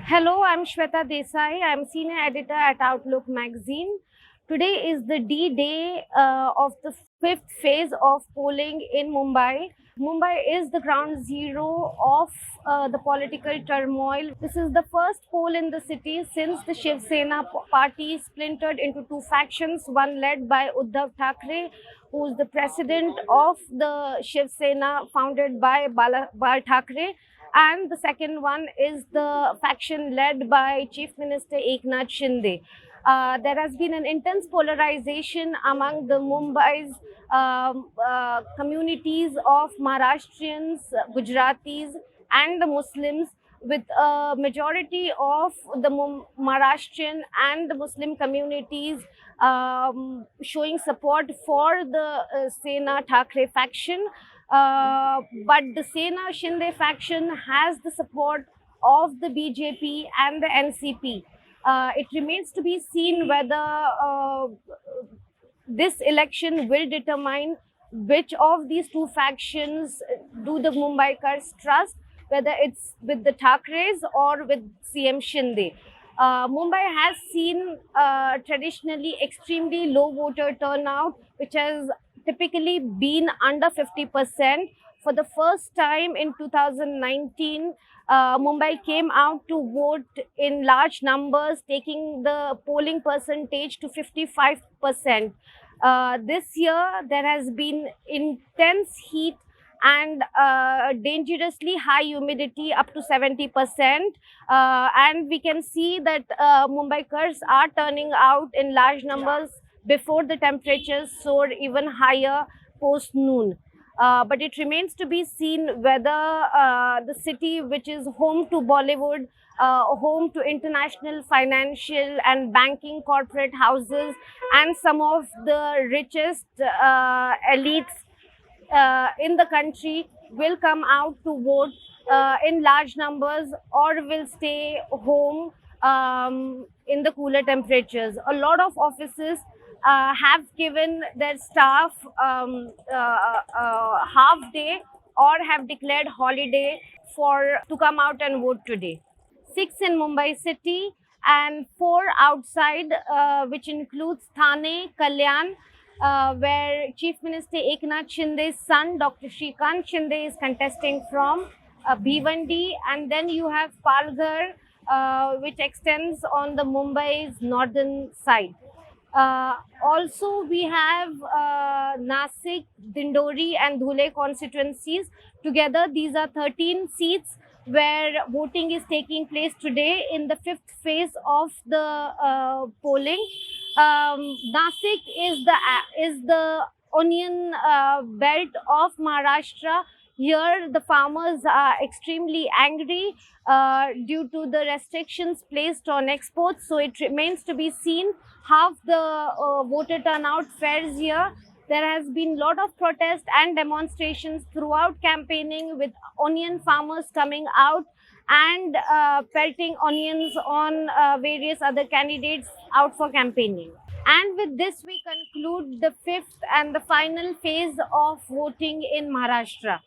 Hello, I'm Shweta Desai. I'm senior editor at Outlook magazine. Today is the D-Day of the fifth phase of polling in Mumbai. Mumbai is the ground zero of the political turmoil. This is the first poll in the city since the Shiv Sena party splintered into two factions, one led by Uddhav Thackeray, who is the president of the Shiv Sena founded by Bal Thackeray, and the second one is the faction led by Chief Minister Eknath Shinde. There has been an intense polarization among the Mumbai's communities of Maharashtrians, Gujaratis, and the Muslims, with a majority of the Maharashtrian and the Muslim communities showing support for the Sena Thackeray faction. But the Sena Shinde faction has the support of the BJP and the NCP. It remains to be seen whether this election will determine which of these two factions do the Mumbaikars trust, whether it's with the Thackeray's or with CM Shinde. Mumbai has seen traditionally extremely low voter turnout, which has typically been under 50%. For the first time in 2019, Mumbai came out to vote in large numbers, taking the polling percentage to 55%. This year, there has been intense heat and dangerously high humidity up to 70%. And we can see that Mumbaikars are turning out in large numbers before the temperatures soar even higher post noon. But it remains to be seen whether the city, which is home to Bollywood, home to international financial and banking corporate houses, and some of the richest elites in the country, will come out to vote in large numbers or will stay home in the cooler temperatures. A lot of offices have given their staff half day or have declared holiday for to come out and vote today. 6 in Mumbai city and 4 outside, which includes Thane, Kalyan, where Chief Minister Eknath Shinde's son, Dr. Shrikant Shinde, is contesting from, Bhiwandi, and then you have Palghar, which extends on the Mumbai's northern side. Also, we have Nasik, Dindori, and Dhule constituencies. Together, these are 13 seats where voting is taking place today in the fifth phase of the polling. Nasik is the onion belt of Maharashtra. Here, the farmers are extremely angry due to the restrictions placed on exports. So it remains to be seen how the voter turnout fares here. There has been a lot of protest and demonstrations throughout campaigning, with onion farmers coming out and pelting onions on various other candidates out for campaigning. And with this, we conclude the fifth and the final phase of voting in Maharashtra.